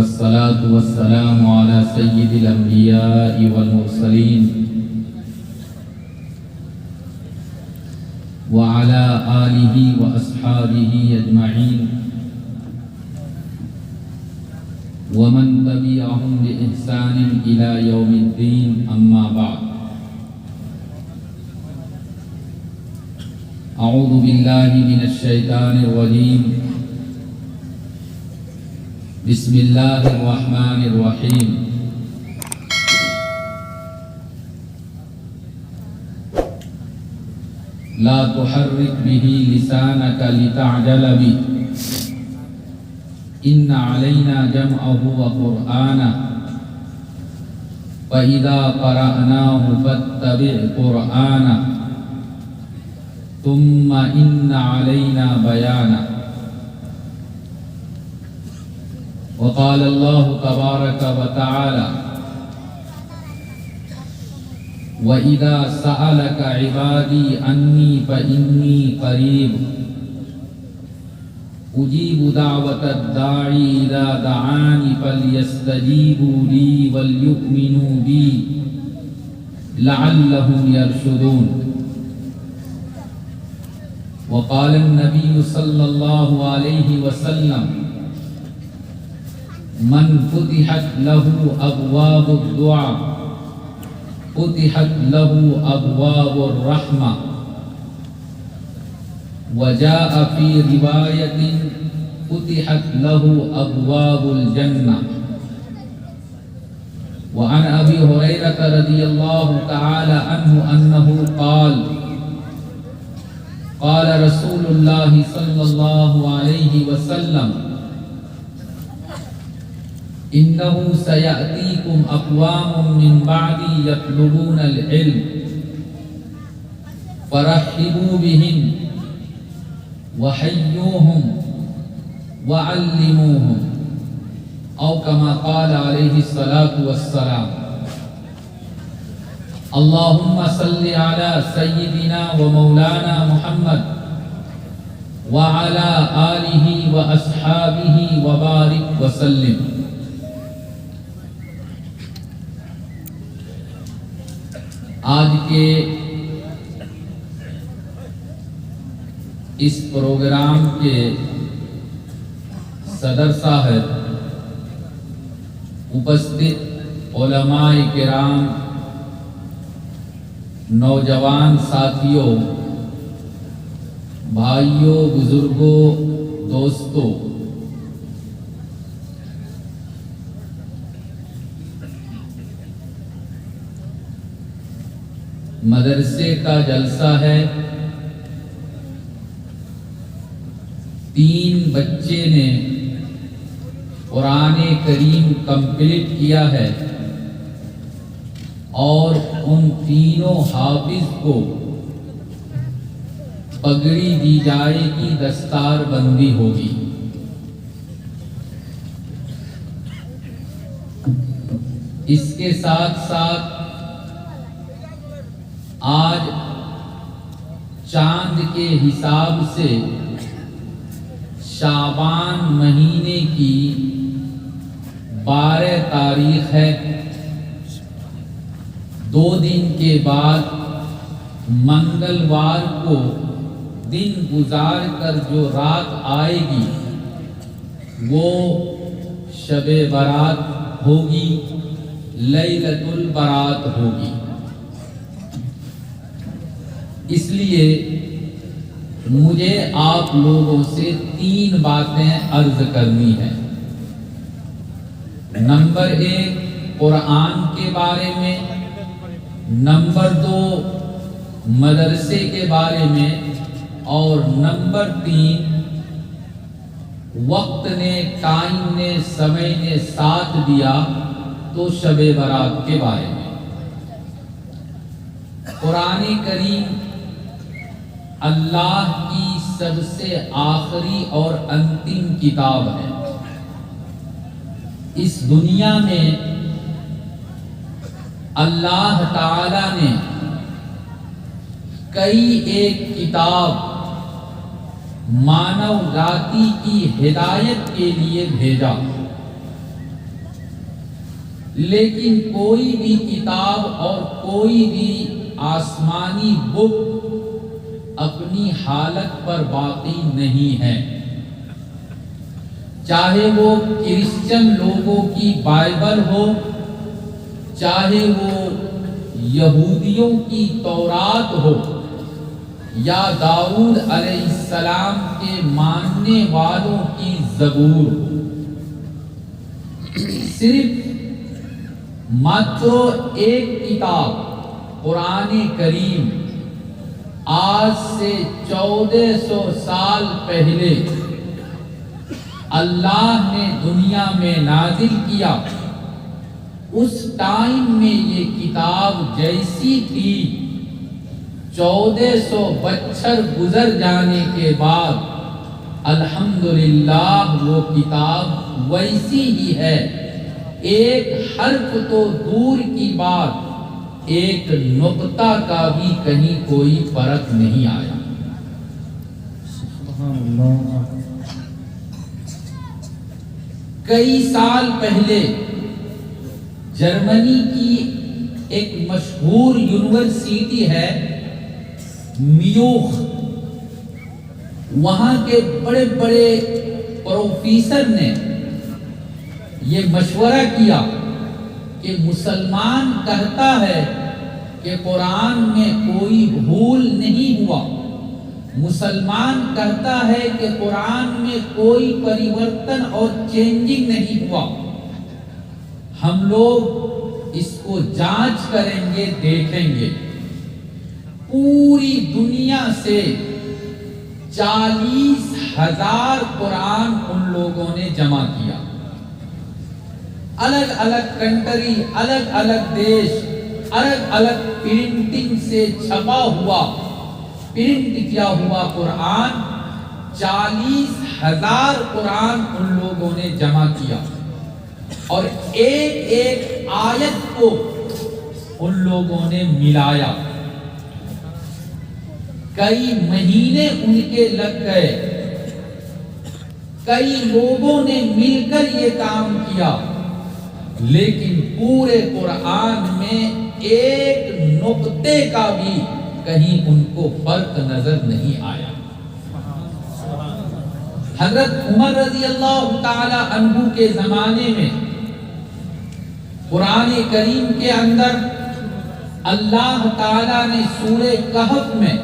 والصلاة والسلام على سيد الأنبياء والمرسلين وعلى آله وأصحابه أجمعين ومن تبعهم بإحسان إلى يوم الدين أما بعد أعوذ بالله من الشيطان الرجيم بسم الله الرحمن الرحيم لا تحرك به لسانك لتعجل به إن علينا جمعه وقرآنه فإذا قرأناه فاتبع قرآنه ثم إن علينا بيانه وقال الله تبارك وتعالى وَإِذَا سَأَلَكَ عِبَادِي عَنِّي فَإِنِّي قَرِيبٌ أُجِيبُ دَعْوَةَ الدَّاعِ إِذَا دَعَانِ فَلْيَسْتَجِيبُوا لِي وَلْيُؤْمِنُوا بِي لَعَلَّهُمْ يَرْشُدُونَ وقال النبي صلى الله عليه وسلم من فتحت له أبواب الدعاء فتحت له أبواب الرحمة وجاء في رواية فتحت له أبواب الجنة وعن أبي هريرة رضي الله تعالى عنه أنه قال قال رسول الله صلى الله عليه وسلم إنه سيأتيكم أقوام من بعدي يطلبون العلم فرحبوا بهم وحيوهم وعلموهم أو كما قال عليه الصلاة والسلام اللهم صل على سيدنا ومولانا محمد وعلى آله وأصحابه وبارك وسلم. آج کے اس پروگرام کے صدر صاحب، اپستھت علماء کرام، نوجوان ساتھیوں، بھائیوں، بزرگوں، دوستوں، مدرسے کا جلسہ ہے. 3 بچے نے قرآن کریم کمپلیٹ کیا ہے اور ان تینوں حافظ کو پگڑی دی جائے گی، دستار بندی ہوگی. اس کے ساتھ ساتھ آج چاند کے حساب سے شعبان مہینے کی 12 تاریخ ہے. 2 دن کے بعد منگلوار کو دن گزار کر جو رات آئے گی وہ شب برات ہوگی، لیلۃ البرات ہوگی. اس لیے مجھے آپ لوگوں سے 3 باتیں عرض کرنی ہیں. نمبر 1 قرآن کے بارے میں، نمبر 2 مدرسے کے بارے میں، اور نمبر 3 وقت نے، ٹائم نے، سمے نے ساتھ دیا تو شب برات کے بارے میں. قرآن کریم اللہ کی سب سے آخری اور انتم کتاب ہے. اس دنیا میں اللہ تعالی نے کئی ایک کتاب مانو ذاتی کی ہدایت کے لیے بھیجا. لیکن کوئی بھی کتاب اور کوئی بھی آسمانی بک اپنی حالت پر باقی نہیں ہے، چاہے وہ کرسچن لوگوں کی بائبل ہو، چاہے وہ یہودیوں کی تورات ہو، یا داؤد علیہ السلام کے ماننے والوں کی زبور ہو۔ صرف ماتر ایک کتاب قرآن کریم آج سے 1400 سال پہلے اللہ نے دنیا میں نازل کیا۔ اس ٹائم میں یہ کتاب جیسی تھی، 1400 بچھر گزر جانے کے بعد الحمدللہ وہ کتاب ویسی ہی ہے۔ ایک حرف تو دور کی بات، ایک نقطہ کا بھی کہیں کوئی فرق نہیں آیا۔ سبحان اللہ۔ کئی سال پہلے جرمنی کی ایک مشہور یونیورسٹی ہے میوخ، وہاں کے بڑے بڑے پروفیسر نے یہ مشورہ کیا کہ مسلمان کہتا ہے کہ قرآن میں کوئی بھول نہیں ہوا، مسلمان کہتا ہے کہ قرآن میں کوئی پریورتن اور چینجنگ نہیں ہوا، ہم لوگ اس کو جانچ کریں گے، دیکھیں گے۔ پوری دنیا سے 40,000 قرآن ان لوگوں نے جمع کیا، الگ الگ کنٹری، الگ الگ دیش، الگ الگ پرنٹنگ سے چھپا ہوا، پرنٹ کیا ہوا قرآن، 40,000 قرآن ان لوگوں نے جمع کیا، اور ایک ایک آیت کو ان لوگوں نے ملایا۔ کئی مہینے ان کے لگ گئے، کئی لوگوں نے مل کر یہ کام کیا، لیکن پورے قرآن میں ایک نقطے کا بھی کہیں ان کو فرق نظر نہیں آیا۔ حضرت عمر رضی اللہ تعالی عنہ کے زمانے میں قرآن کریم کے اندر اللہ تعالیٰ نے سورہ کہف میں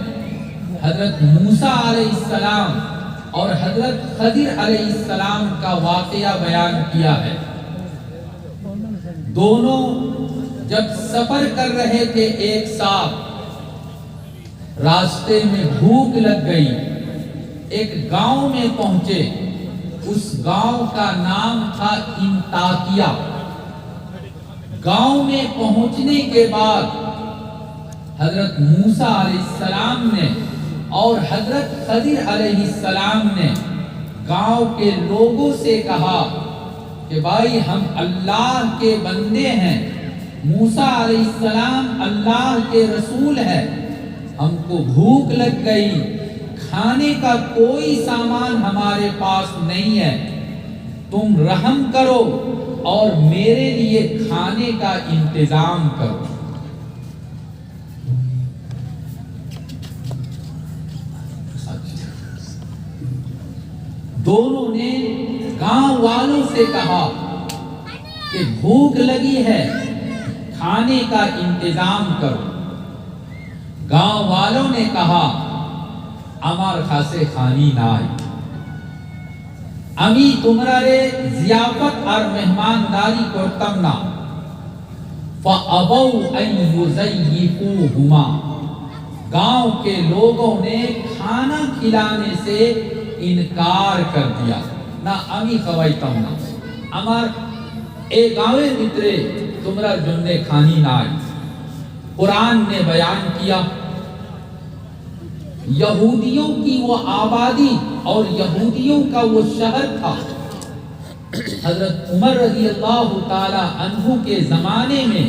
حضرت موسیٰ علیہ السلام اور حضرت خضر علیہ السلام کا واقعہ بیان کیا ہے۔ دونوں جب سفر کر رہے تھے ایک ساتھ، راستے میں بھوک لگ گئی، ایک گاؤں میں پہنچے، اس گاؤں کا نام تھا انطاکیہ۔ گاؤں میں پہنچنے کے بعد حضرت موسیٰ علیہ السلام نے اور حضرت خضر علیہ السلام نے گاؤں کے لوگوں سے کہا کہ بھائی ہم اللہ کے بندے ہیں، موسیٰ علیہ السلام اللہ کے رسول ہے، ہم کو بھوک لگ گئی، کھانے کا کوئی سامان ہمارے پاس نہیں ہے، تم رحم کرو اور میرے لیے کھانے کا انتظام کرو۔ دونوں نے گاؤں والوں سے کہا کہ بھوک لگی ہے، کھانے کا انتظام کرو۔ گاؤں والوں نے کہا আমার কাছে খানি নাই, আমি তোমারে জিয়াফত আর মেহমানদারি করতাম না। فَأَبَوْا أَنْ يُزَيِّفُوهُمَا، گاؤں کے لوگوں نے کھانا کھلانے سے انکار کر دیا، না আমি খাওয়াইতাম না, আমার এই গাঁয়ের ভিতরে তোমরা জন্য খানি নাই। قرآن نے بیان کیا یہودیوں کی وہ آبادی اور یہودیوں کا وہ شہر تھا۔ حضرت عمر رضی اللہ تعالی عنہ کے زمانے میں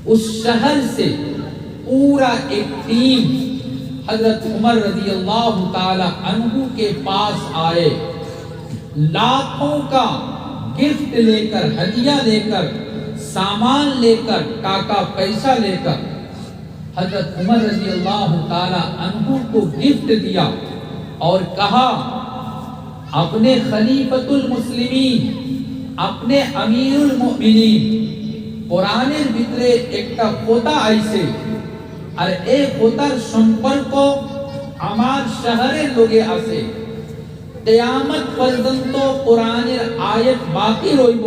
اس شہر سے پورا ایک ٹیم حضرت عمر رضی اللہ تعالی عنہ کے پاس آئے، لاکھوں کا گفٹ لے کر، ہدیہ لے کر سامان لے کر، ٹاکا پیسہ لے کر حضرت عمر رضی اللہ تعالی عنہ کو گفٹ دیا اور کہا اپنے خلیفۃ المسلمین، اپنے امیر المؤمنین قرآনের ভিতরে একটা কথা আইছে আর এই কথার সম্পর্ক আমার শহরের লোকে আছে, কিয়ামত পর্যন্ত কোরআনের আয়াত বাকি রইব।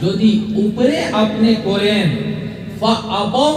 যদি উপরে আপনি করেন ফাআবাউ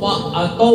ফাআতাউ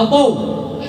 আবাউ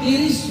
30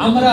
আমরা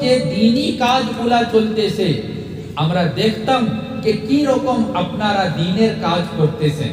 যে দ্বীনি কাজগুলা চলতেছে আমরা দেখতাম যে কি রকম আপনারা দ্বীনের কাজ করতেছেন।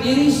30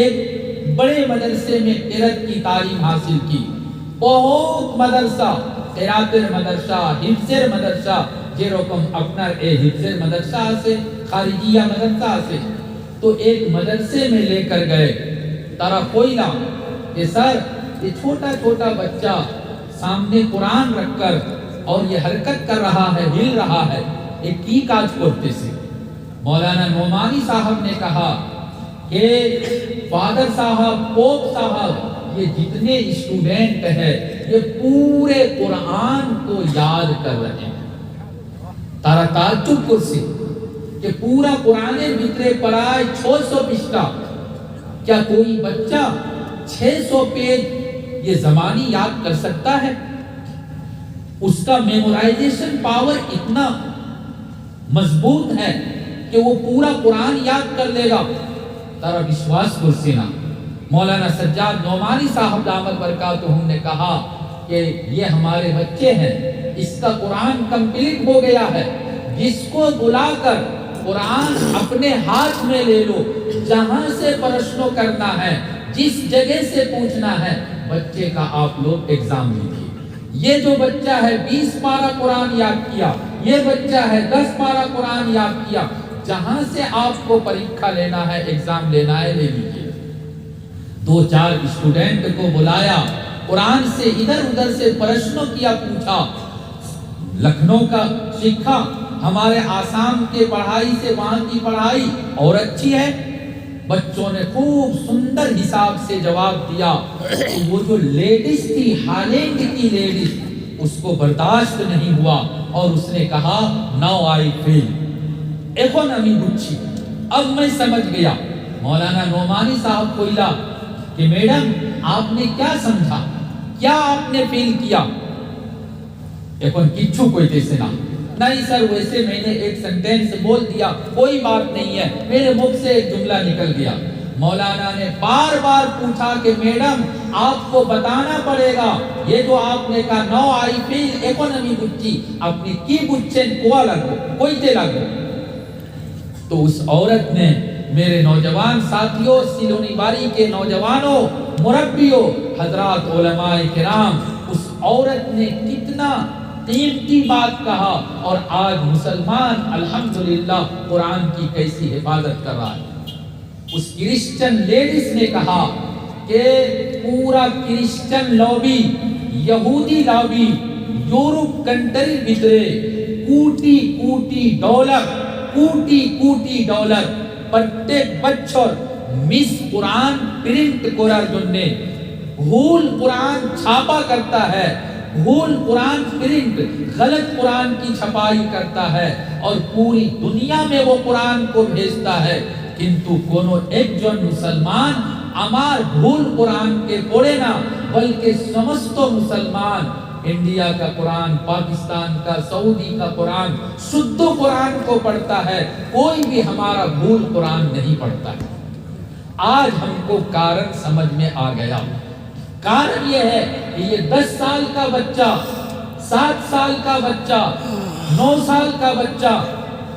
ایک بڑے مدرسے میں قرأت کی تعلیم حاصل کی، بہت مدرسہ، قرأتের مدرسہ، حفظের مدرسہ، যেরকম আপনার এই حفظের مدرسہ আছে, খারিজিয়া مدرسہ আছে। تو ایک مدرسے میں لے کر گئے، তারা কইলাম کہ سر یہ چھوٹا چھوٹا بچہ سامنے قرآن رکھ کر اور یہ حرکت کر رہا ہے، ہل رہا ہے، ایک کی کاج کرتے سے؟ مولانا نعمانی صاحب نے کہا کہ فادر صاحب، پوپ صاحب، یہ جتنے اسٹوڈنٹ ہیں یہ پورے قرآن کو یاد کر رہے ہیں۔ تارا تعجب کرسی کہ پورا قرآن بھیترے پڑھائے 600 پشٹا، کیا کوئی بچہ 600 پیج یہ زمانی یاد کر سکتا ہے؟ اس کا میمورائزیشن پاور اتنا مضبوط ہے کہ وہ پورا قرآن یاد کر لے گا۔ تارا وشواس کرسی نا۔ مولانا سجاد نعمانی صاحب دامت برکاتہم نے کہا کہ یہ ہمارے بچے ہیں، اس کا قرآن کمپلیٹ ہو گیا ہے، جس کو بلا کر قرآن اپنے ہاتھ میں لے لو، جہاں سے پرشنوں کرنا ہے، جس جگہ سے پوچھنا ہے، بچے کا آپ لوگ ایگزام لیجیے۔ یہ جو بچہ ہے 20 پارہ قرآن یاد کیا، یہ بچہ ہے 10 پارہ قرآن یاد کیا، جہاں سے آپ کو پریکھا لینا ہے، ایگزام لینا ہے، لے لیجیے۔ 2-4 اسٹوڈنٹ کو بلایا، قرآن سے ادھر ادھر سے پرشنوں کیا، پوچھا، لکھنؤ کا سکھا، ہمارے آسام کے پڑھائی سے وہاں کی پڑھائی اور اچھی ہے؟ بچوں نے خوب سندر حساب سے جواب دیا۔ وہ جو لیڈیز تھی، ہالینڈ کی لیڈیز، اس کو برداشت نہیں ہوا اور اس نے کہا ناؤ آئی فیل، ایکون امی بچی، اب میں سمجھ گیا۔ مولانا نعمانی صاحب کوئلہ کہ میڈم آپ نے کیا سمجھا، کیا آپ نے فیل کیا؟ ایکون کچھو کوئی تیسے نہ، نہیں سر ویسے میں نے ایک سنٹینس بول دیا، کوئی بات نہیں ہے، میرے مکھ سے ایک جملہ نکل گیا۔ مولانا نے بار بار پوچھا کہ میڈم آپ کو بتانا پڑے گا، یہ جو آپ نے کہا نو آئی فیل ایکونومی بچی، اپنی کی بچن کوا لگو، کوئی تے لگو۔ تو اس عورت نے، میرے نوجوان ساتھیوں، سیلونی باری کے نوجوانوں، مربیوں، حضرات علماء کرام، اس عورت نے کتنا قیمتی بات کہا، اور آج مسلمان الحمدللہ قرآن کی کیسی حفاظت کر رہا ہے۔ اس کرسچن لیڈیز نے کہا کہ پورا کرسچن لابی، یہودی لابی، یورپ کنٹری بھیترے کوٹی ڈالر প্রত্যেক বছর মিস قرآن প্রিন্ট করার জন্য ভুল قرآن چھاپا کرتا ہے، ভুল قرآن پرنٹ، غلط قرآن کی چھپائی کرتا ہے اور پوری دنیا میں وہ قرآن کو بھیجتا ہے، کنتو کونو ایک جن مسلمان امار بھول قرآن کے پڑھے نا، بلکہ سمستو مسلمان انڈیا کا قرآن، پاکستان کا، سعودی کا قرآن، شدھ قرآن کو پڑھتا ہے، کوئی بھی ہمارا بھول قرآن نہیں پڑھتا ہے۔ آج ہم کو کارن سمجھ میں آ گیا۔ کارن یہ ہے کہ یہ 10 سال کا بچہ، 7 سال کا بچہ، 9 سال کا بچہ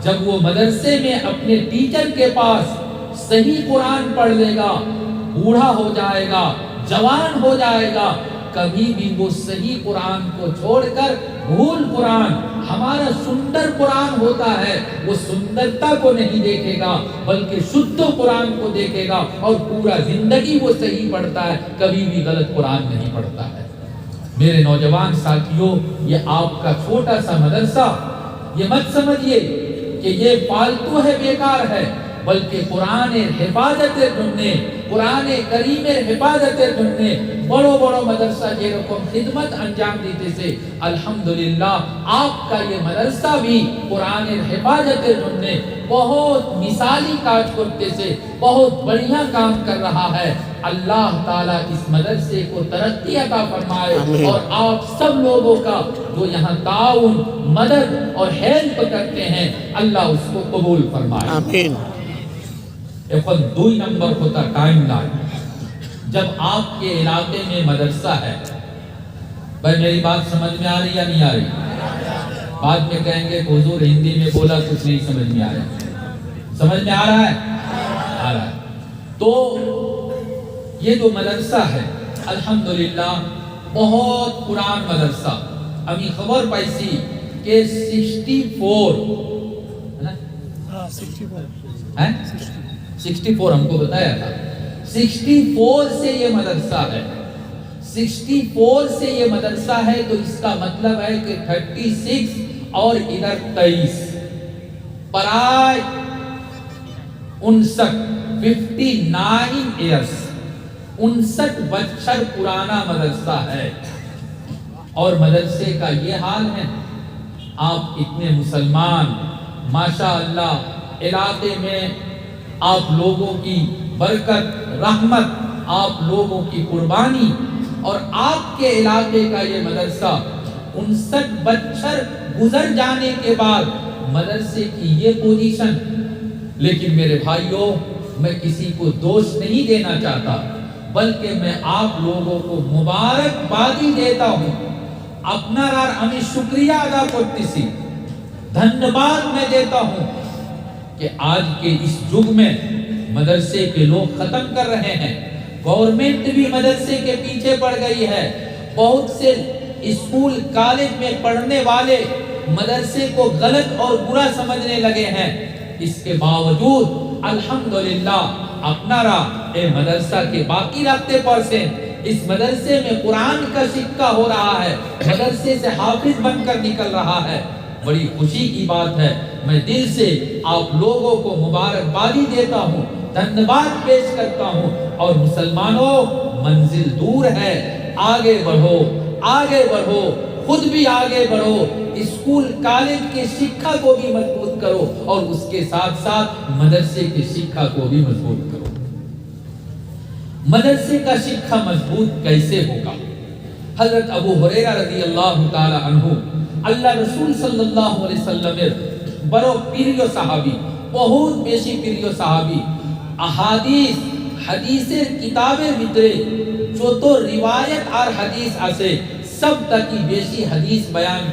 جب وہ مدرسے میں اپنے ٹیچر کے پاس صحیح قرآن پڑھ لے گا، بوڑھا ہو جائے گا، جوان ہو جائے گا، کبھی بھی وہ صحیح قرآن کو چھوڑ کر بھول قرآن، ہمارا سندر قرآن ہوتا ہے، وہ سندرتا کو نہیں دیکھے گا بلکہ شدھ قرآن کو دیکھے گا، اور پورا زندگی وہ صحیح پڑھتا ہے، کبھی بھی غلط قرآن نہیں پڑھتا ہے۔ میرے نوجوان ساتھیوں، یہ آپ کا چھوٹا سا مدرسہ، یہ مت سمجھیے کہ یہ فالتو ہے، بیکار ہے، بلکہ قرآن حفاظت ڈھونڈنے، قرآن کریم حفاظت ڈھونڈنے بڑو بڑو مدرسہ یہ رقم خدمت انجام دیتے سے الحمدللہ آپ کا یہ مدرسہ بھی قرآن حفاظت ڈھونڈنے بہت مثالی کاج کرتے سے بہت بڑھیا کام کر رہا ہے۔ اللہ تعالیٰ اس مدرسے کو ترقی عطا فرمائے، اور آپ سب لوگوں کا جو یہاں تعاون، مدد اور ہیلپ کرتے ہیں، اللہ اس کو قبول فرمائے۔ آمین۔ ایک دو نمبر ہوتا ٹائم لائن۔ جب آپ کے علاقے میں مدرسہ ہے، بھائی میری بات سمجھ میں آ رہی یا نہیں آ رہی؟ بعد میں کہیں گے کہ حضور ہندی میں بولا کچھ نہیں سمجھ میں آ رہا ہے۔ سمجھ میں آ رہا ہے؟ آ رہا ہے۔ تو یہ جو مدرسہ ہے الحمدللہ بہت پران مدرسہ، ہمیں خبر پائسی کہ 64 ہم کو بتایا تھا، 64 سے یہ مدرسہ ہے، 64 سے یہ مدرسہ ہے، تو اس کا مطلب ہے کہ 36 اور ادھر 23 پرائے 59 ایئرس 59 بچر پرانا مدرسہ ہے۔ اور مدرسے کا یہ حال ہے، آپ اتنے مسلمان ماشاءاللہ علاقے میں، آپ لوگوں کی برکت رحمت، آپ لوگوں کی قربانی، اور آپ کے علاقے کا یہ مدرسہ 59 بچر گزر جانے کے بعد مدرسے کی یہ پوزیشن۔ لیکن میرے بھائیوں، میں کسی کو دوش نہیں دینا چاہتا، بلکہ میں آپ لوگوں کو مبارکبادی دیتا ہوں، اپنا ہمیں شکریہ ادا کرتی سی، دھنیواد میں دیتا ہوں کہ آج کے اس یگ میں مدرسے کے لوگ ختم کر رہے ہیں، گورنمنٹ بھی مدرسے کے پیچھے پڑ گئی ہے، بہت سے اسکول کالج میں پڑھنے والے مدرسے کو غلط اور برا سمجھنے لگے ہیں۔ اس کے باوجود الحمدللہ اپنا اے مدرسہ کے باقی رکھتے پرسنٹ اس مدرسے میں قرآن کا سکہ ہو رہا ہے، مدرسے سے حافظ بن کر نکل رہا ہے، بڑی خوشی کی بات ہے۔ میں دل سے آپ لوگوں کو مبارکبادی دیتا ہوں، دھنیواد پیش کرتا ہوں، اور مسلمانوں منزل دور ہے، آگے بڑھو، آگے بڑھو، خود بھی آگے بڑھو، اسکول کالج کے سکھا کو بھی مضبوط کرو، اور اس کے ساتھ ساتھ مدرسے کے سکھا کو بھی مضبوط کرو۔ مدرسے کا سکھا مضبوط کیسے ہوگا؟ حضرت ابو ہریرہ رضی اللہ تعالی عنہ، اللہ رسول صلی اللہ علیہ وسلم بڑو پیریو صحابی، بہت بیشی پیریو صحابی، احادیث حدیثের কিতাবের ভিতরে যত রিওয়ায়াত আর হাদিস আছে সব থেকে বেশি হাদিস বয়ান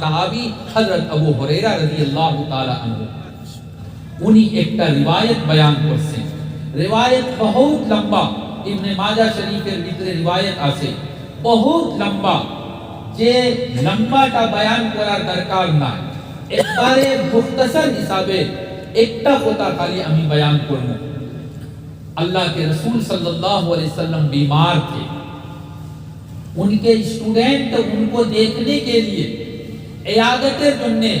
সাহাবী হযরত আবু হুরায়রা রাদিয়াল্লাহু তাআলা আনহু। উনি একটা রিওয়ায়াত বয়ান করছেন, রিওয়ায়াত বহুত লম্বা, ইবনে মাজাহ শরীফের ভিতরে রিওয়ায়াত আছে বহুত লম্বা, যে লম্বাটা বয়ান করার দরকার নাই, একবারে মুখতসর হিসাবে একটা কথা খালি আমি বয়ান করব। اللہ کے رسول صلی اللہ علیہ وسلم بیمار تھے، ان کے اسٹوڈنٹ ان کو دیکھنے کے لیے عیادت جننے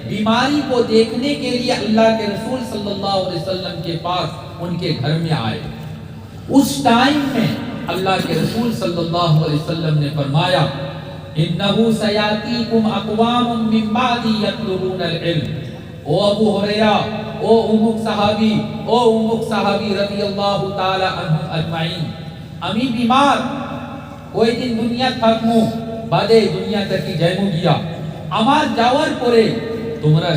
بیماری کو دیکھنے کے لیے اللہ کے رسول صلی اللہ علیہ وسلم کے پاس ان کے گھر میں آئے۔ اس ٹائم میں اللہ کے رسول صلی اللہ علیہ وسلم نے فرمایا انہو سیاتیکم اقوام من بعدی یطلبون العلم۔ او ابو ہریرہ، او امک صحابی رضی اللہ تعالی عنہ اجمعین، امی بیمار کوئی دن دنیا تھکمو বাদে দুনিয়া থেকে যাইমু গিয়া আমার যাওয়ার পরে তোমরা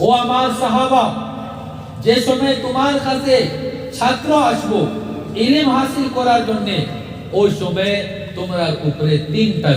ও আমার সাহাবা, যে সময় তোমার কাছে ছাত্র আসবো ইলম হাসিল করার জন্য, ওই সময় তোমার উপরে তিনটা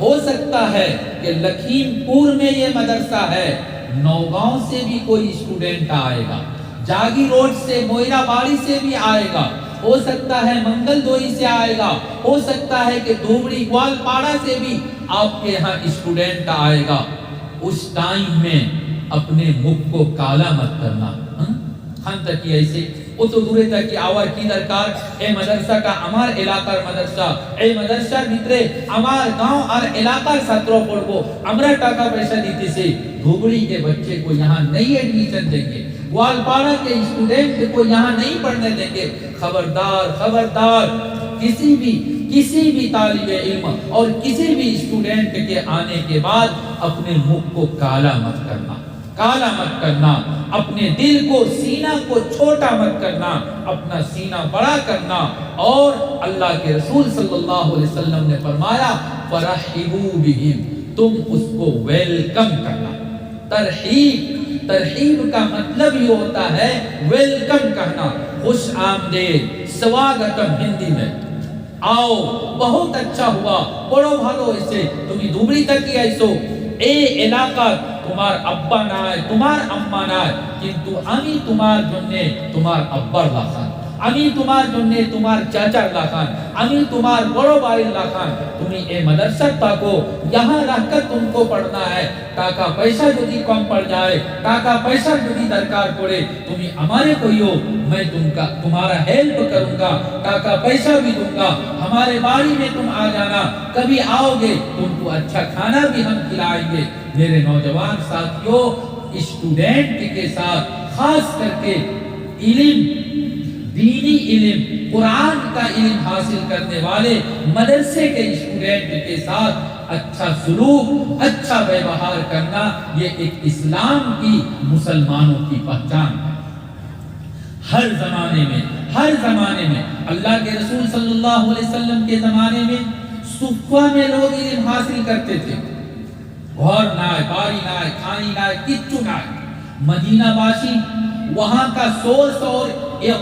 ہو سکتا ہے کہ لکھیم پور میں یہ مدرسہ ہے، نوگاؤں سے بھی کوئی اسٹوڈنٹ آئے گا، جاگی روڈ سے، موئرا باڑی سے بھی آئے گا، ہو سکتا ہے منگل دوئی سے آئے گا، ہو سکتا ہے کہ دھوبڑی گوال پاڑا سے بھی آپ کے یہاں اسٹوڈنٹ آئے گا۔ اس ٹائم میں اپنے مکھ کو کالا مت کرنا۔ خان تکی ایسے او تو دورے تک آوار کی درکار اے مدرسہ کا ہمار علاقہ مدرسہ اے مدرسہ بھیترے ہمار گاؤں اور علاقہ ساتروں پڑھو ہمارا ٹاکا پیسہ دیتے سے دھوبڑی کے بچے کو یہاں نہیں ایڈمیشن دیں گے، گوالپاڑا کے اسٹوڈنٹ کو یہاں نہیں پڑھنے دیں گے۔ خبردار خبردار، کسی بھی طالب علم اور کسی بھی اسٹوڈنٹ کے آنے کے بعد اپنے مکھ کو کالا مت کرنا، کالا مت کرنا، اپنے دل کو، سینہ کو چھوٹا مت کرنا، اپنا سینہ بڑا کرنا۔ اور اللہ کے رسول صلی اللہ علیہ وسلم نے فرمایا فرحبوا بہم، تم اس کو ویلکم کرنا۔ ترحیب کا مطلب یہ ہوتا ہے ویلکم کہنا، خوش آمدید، سواگتم ہندی میں۔ آؤ بہت اچھا ہوا، بڑو بھالو اسے تمہیں دھوبڑی تک کی ایسو اے علاقہ تمہار ابا نہ آئے، تمہار اما نہ آئے، کنتو امی تمہار جننے تمہار ابا لاخان، امی تمہار جننے تمہار چاچا لاخان، امی تمہار بڑو بھائی لاخان، تمہیں اے مدرسہ تاکو یہاں رہ کر تم کو پڑھنا ہے۔ ٹاکا پیسہ جدی کم پڑ جائے، ٹاکا پیسہ جدی درکار پڑے، تمہیں ہمارے کوئی ہو، میں تمہارا ہیلپ کروں گا، ٹاکا پیسہ بھی دوں گا، ہمارے باری میں تم آ جانا، کبھی آؤ گے تم کو اچھا کھانا بھی ہم کھلائیں گے۔ میرے نوجوان ساتھیوں، اسٹوڈنٹ کے ساتھ خاص کر کے علم، دینی علم، قرآن کا علم حاصل کرنے والے مدرسے کے اسٹوڈنٹ کے ساتھ اچھا سلوک، اچھا ویوہار کرنا، یہ ایک اسلام کی، مسلمانوں کی پہچان ہے۔ ہر زمانے میں اللہ کے رسول صلی اللہ علیہ وسلم کے زمانے میں صفہ میں لوگ علم حاصل کرتے تھے، گھر نائے، باری نائے، کھانی نائے، کچھو نائے۔ مدینہ باشی وہاں کا سورس اور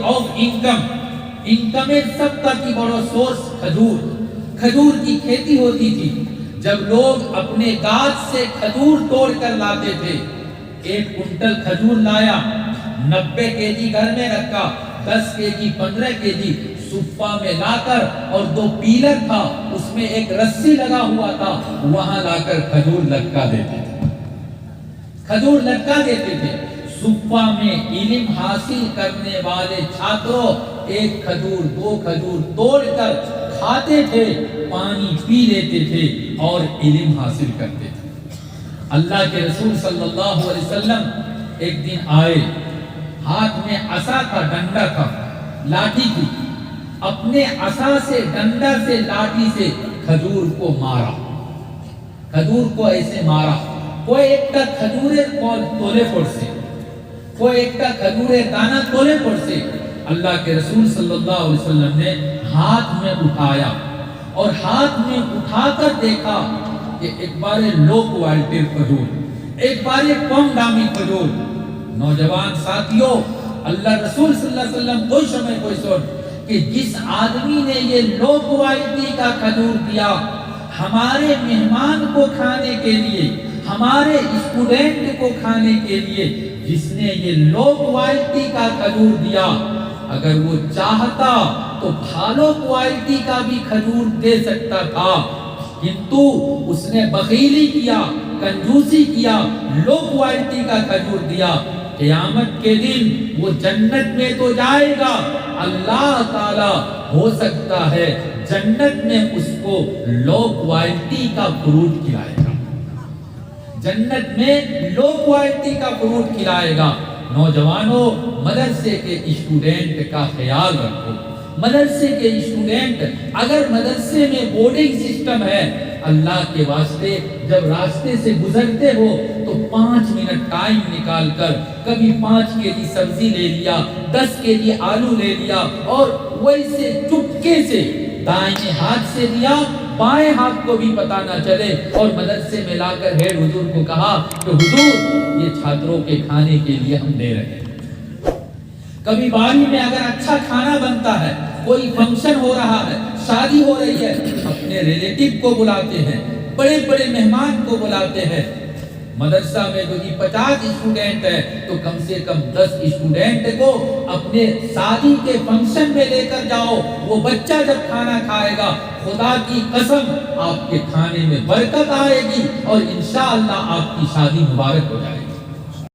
آف انکم سب کا کی بڑا سورس کھجور کی کھیتی ہوتی تھی۔ جب لوگ اپنے گاچھ سے کھجور توڑ کر لاتے تھے، 1 کنٹل کھجور لایا، 90 کیجی گھر میں رکھا، 10 کیجی 15 کیجی صفہ میں لا کر، اور 2 پیلر تھا اس میں ایک رسی لگا ہوا تھا، وہاں لا کر کھجور لٹکا دیتے تھے۔ صفہ میں علم حاصل کرنے والے چھاتروں 1 کھجور 2 کھجور توڑ کر کھاتے تھے، پانی پی لیتے تھے اور علم حاصل کرتے تھے۔ اللہ کے رسول صلی اللہ علیہ وسلم ایک دن آئے، ہاتھ میں عصا تھا، ڈنڈا تھا، لاٹھی تھی، اپنے عصا سے، ڈنڈا سے، لاٹھی سے کھجور کو مارا، کھجور کو ایسے مارا۔ کوئی ایک تا کھجورے تولے پڑ سے، کوئی ایک تا کھجورے دانا تولے پڑ سے۔ اللہ کے رسول صلی اللہ علیہ وسلم نے ہاتھ میں اٹھایا، اور ہاتھ میں اٹھا کر دیکھا کہ ایک بارے لو کوالٹی کھجور، ایک بارے کم دامی کھجور۔ نوجوان ساتھیوں، اللہ رسول صلی اللہ علیہ وسلم کوئی سمے کوئی سوچ کہ جس آدمی نے یہ لو کوالٹی کا کھجور دیا ہمارے مہمان کو کھانے کے لیے، ہمارے اسٹوڈنٹ کو کھانے کے لیے، جس نے یہ لو کوالٹی کا کھجور دیا، اگر وہ چاہتا تو بھالو کوالٹی کا بھی کھجور دے سکتا تھا، کیونتو اس نے بخیلی کیا، کنجوسی کیا، لو کوالٹی کا کھجور دیا۔ قیامت کے دن وہ جنت میں تو جائے گا، اللہ تعالی ہو سکتا ہے جنت میں اس کو لو کوالٹی کا فروٹ کھلائے گا، جنت میں لو کوالٹی کا فروٹ کھلائے گا۔ نوجوانوں، مدرسے کے اسٹوڈنٹ کا خیال رکھو۔ مدرسے کے اسٹوڈنٹ، اگر مدرسے میں بورڈنگ سسٹم ہے، اللہ کے واسطے جب راستے سے گزرتے ہو تو 5 منٹ ٹائم نکال کر کبھی 5 کیجی سبزی لے لیا، 10 کیجی آلو لے لیا، اور ویسے چپکے سے دائیں ہاتھ سے دیا، بائیں ہاتھ کو بھی پتہ نہ چلے، اور مدرسے میں لا کر ہیڈ حضور کو کہا کہ حضور یہ چھاتروں کے کھانے کے لیے ہم دے رہے ہیں۔ کبھی باری میں اگر اچھا کھانا بنتا ہے، کوئی فنکشن ہو رہا ہے، شادی ہو رہی ہے، اپنے ریلیٹیو کو بلاتے ہیں، بڑے بڑے مہمان کو بلاتے ہیں۔ مدرسہ میں جو 50 اسٹوڈنٹ ہے تو کم سے کم 10 اسٹوڈنٹ کو اپنے شادی کے فنکشن میں لے کر جاؤ۔ وہ بچہ جب کھانا کھائے گا، خدا کی قسم آپ کے کھانے میں برکت آئے گی اور انشاءاللہ آپ کی شادی مبارک ہو جائے گی۔